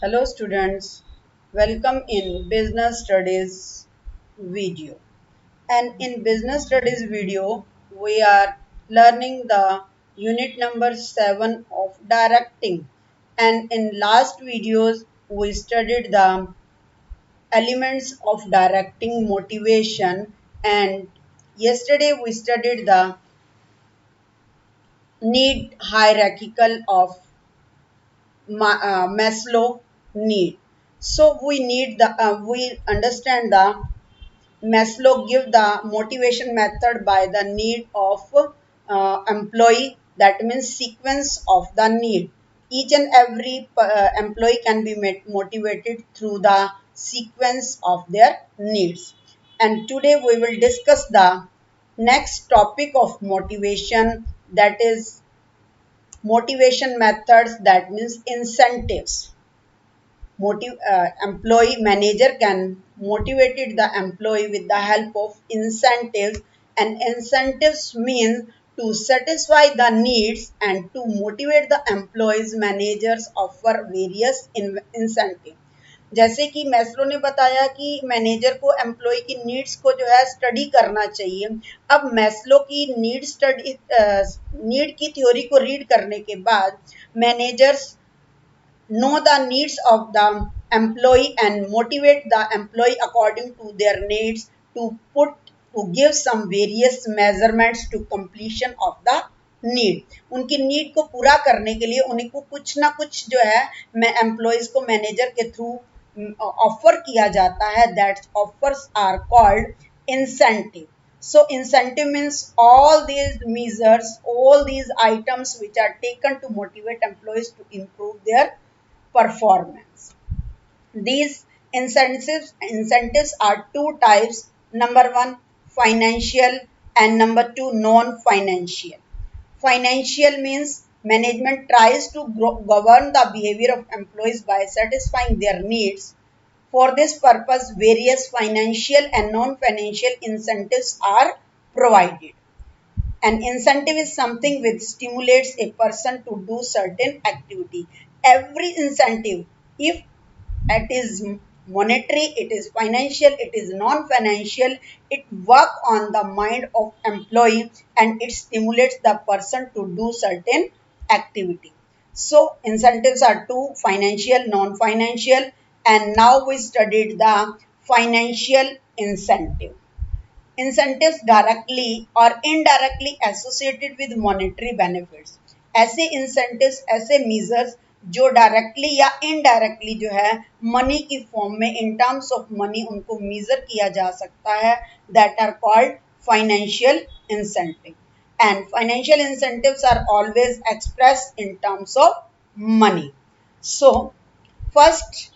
Hello students, welcome in business studies video. And in business studies video, we are learning the unit number 7 of directing. And in last videos, we studied the elements of directing motivation, and yesterday we studied the need hierarchical of Maslow need. So we understand the Maslow give the motivation method by the need of employee. That means sequence of the need. Each and every employee can be motivated through the sequence of their needs. And today we will discuss the next topic of motivation, that is motivation methods, that means incentives. Employee manager can motivate the employee with the help of incentives, and incentives mean to satisfy the needs, and to motivate the employees managers offer various incentive. जैसे कि Maslow ने बताया कि manager को employ की needs को जो है स्टडी करना चाहिए। अब मैस्लो की नीड की थ्योरी को रीड करने के बाद managers know the needs of the employee and motivate the employee according to their needs, to give some various measurements to completion of the need. उनकी नीड को पूरा करने के लिए उनको कुछ ना कुछ जो है एम्प्लॉयज को मैनेजर के थ्रू ऑफर किया जाता है। That offers are called incentive. So incentive means all these measures, all these items which are taken to motivate employees to improve their performance. These incentives are two types. Number one, financial, and number two, non-financial. Financial means management tries to govern the behavior of employees by satisfying their needs. For this purpose, various financial and non-financial incentives are provided. An incentive is something which stimulates a person to do certain activity. Every incentive, if it is monetary, it is financial, it is non-financial, it work on the mind of employee and it stimulates the person to do certain activity. So incentives are two, financial, non-financial, and now we studied the financial incentive. Incentives directly or indirectly associated with monetary benefits. ऐसे incentives, ऐसे measures जो directly या indirectly जो है money की form में in terms of money उनको measure किया जा सकता है, that are called financial incentive. And financial incentives are always expressed in terms of money. So first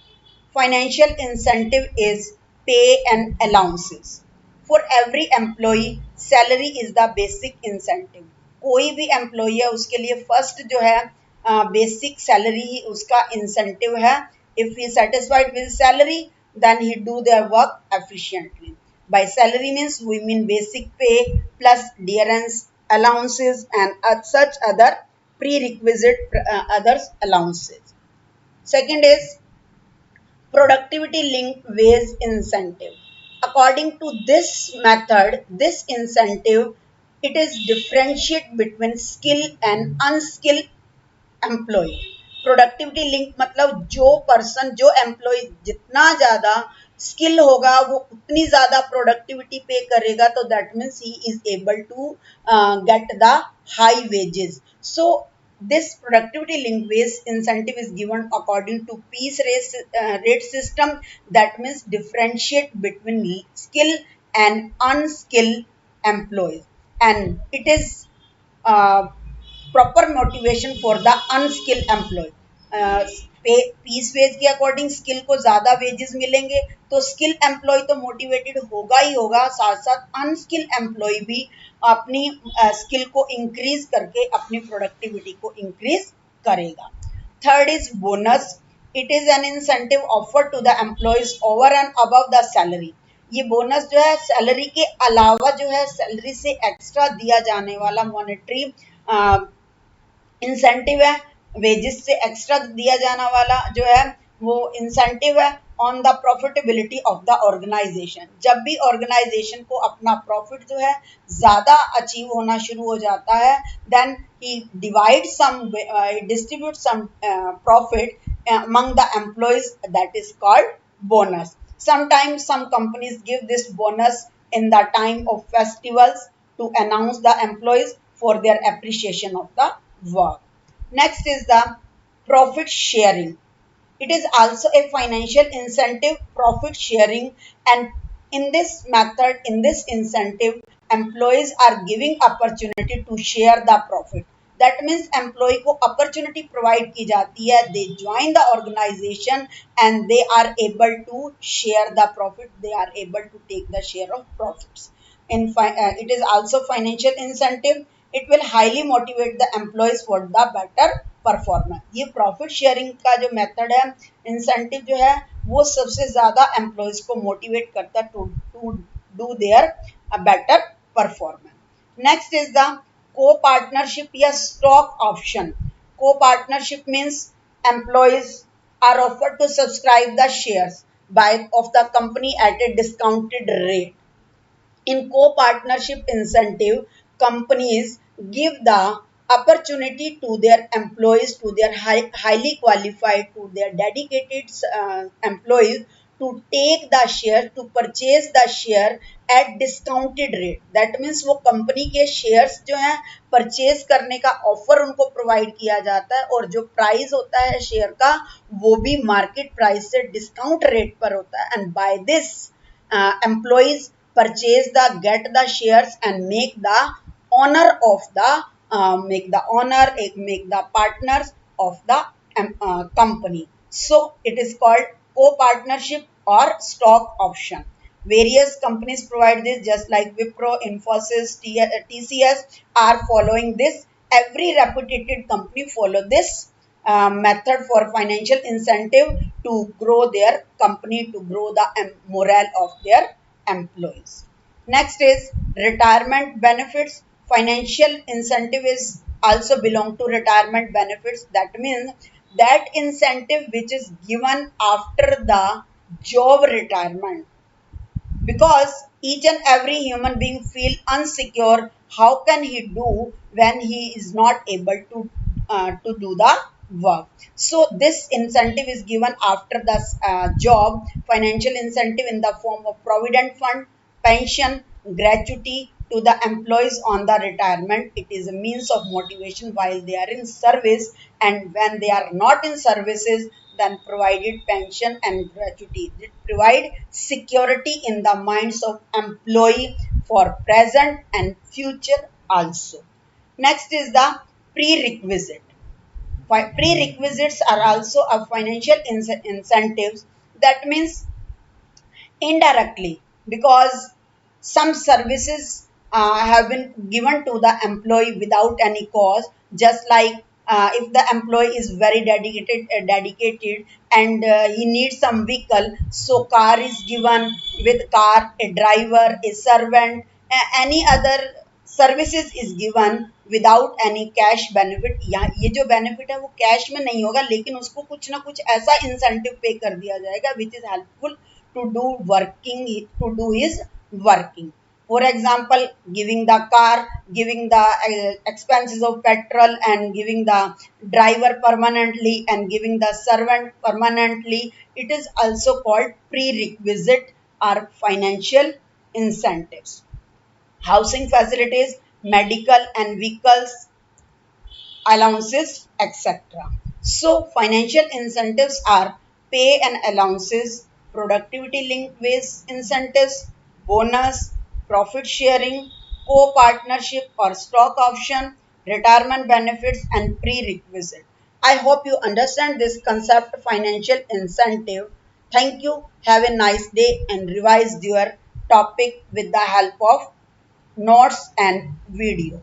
financial incentive is pay and allowances. For every employee, salary is the basic incentive. कोई भी employee है उसके लिए first जो है basic salary ही उसका incentive है. If he is satisfied with salary, then he do their work efficiently. By salary means we mean basic pay plus dearance, allowances, and such other prerequisite others allowances. Second is productivity linked wage incentive. According to this method, this incentive, it is differentiate between skill and unskilled employee. Productivity link मतलब जो person जो employ जितना ज्यादा skill होगा वो उतनी ज्यादा productivity पे करेगा, तो that means he is able to get the high wages. So this productivity link based incentive is given according to piece rate system. That means differentiate between skill and unskilled employees, and it is uh, proper motivation for the unskilled employee. पे piece veg के according skill को ज्यादा wages मिलेंगे तो skill employ तो motivated होगा ही होगा, साथ साथ अनस्किल एम्प्लॉय भी अपनी स्किल को इंक्रीज करके अपनी प्रोडक्टिविटी को इंक्रीज करेगा. Third is bonus. It is an incentive offer to the employees over and above the salary. ये बोनस जो है सैलरी के अलावा जो है सैलरी से एक्स्ट्रा दिया जाने वाला मॉनेटरी इंसेंटिव है. वेजेस से एक्स्ट्रा दिया जाना वाला जो है वो इंसेंटिव है on the profitability of the organisation. जब भी ऑर्गेनाइजेशन को अपना प्रॉफिट जो है ज़्यादा अचीव होना शुरू हो जाता है, then he divide some, distribute some profit among the employees, that is called bonus. Sometimes some companies give this bonus in the time of festivals to announce the employees for their appreciation of the work. Next is the profit sharing. It is also a financial incentive, profit sharing, and in this method, in this incentive, employees are giving opportunity to share the profit. That means employee को opportunity provide की जाती है. They join the organization and they are able to share the profit. They are able to take the share of profits. It is also financial incentive. It will highly motivate the employees for the better performance. ये profit sharing का जो method है, incentive जो है, वो सबसे ज्यादा employees को मोटिवेट करता है to to do their better performance. Next is the co-partnership या stock option. Co-partnership means employees are offered to subscribe the shares by of the company at a discounted rate. In co-partnership incentive, companies give the opportunity to their employees, to their highly qualified, to their dedicated employees to take the share, to purchase the share at discounted rate. That means वो company के shares जो हैं purchase करने का offer उनको provide किया जाता है, और जो प्राइस होता है शेयर का वो भी मार्केट प्राइस से डिस्काउंट रेट पर होता है। And by this employees purchase the get the shares and make the owner of the make the partners of the company. So it is called co-partnership or stock option. Various companies provide this, just like Wipro, Infosys, TCS are following this. Every reputed company follow this method for financial incentive to grow their company, to grow the morale of their employees. Next is retirement benefits. Financial incentive is also belong to retirement benefits. That means that incentive which is given after the job retirement, because each and every human being feel insecure. How can he do when he is not able to do the work? So this incentive is given after the job. Financial incentive in the form of provident fund, pension, gratuity to the employees on the retirement. It is a means of motivation while they are in service, and when they are not in services, then provided pension and gratuity. It provide security in the minds of employee for present and future also. Next is the prerequisite. Prerequisites are also a financial incentives. That means indirectly, because some services have been given to the employee without any cause, just like if the employee is very dedicated and he needs some vehicle, so car is given. With car, a driver, a servant, any other services is given without any cash benefit. या ये जो benefit है वो cash में नहीं होगा, लेकिन उसको कुछ ना कुछ ऐसा इंसेंटिव पे कर दिया जाएगा which is helpful to do working, to do his working. For example, giving the car, giving the expenses of petrol, and giving the driver permanently, and giving the servant permanently. It is also called prerequisite or financial incentives. Housing facilities, medical and vehicles allowances, etc. So financial incentives are pay and allowances, productivity linked wage incentives, bonus, profit sharing, co-partnership or stock option, retirement benefits, and prerequisite. I hope you understand this concept financial incentive. Thank you. Have a nice day and revise your topic with the help of notes and video.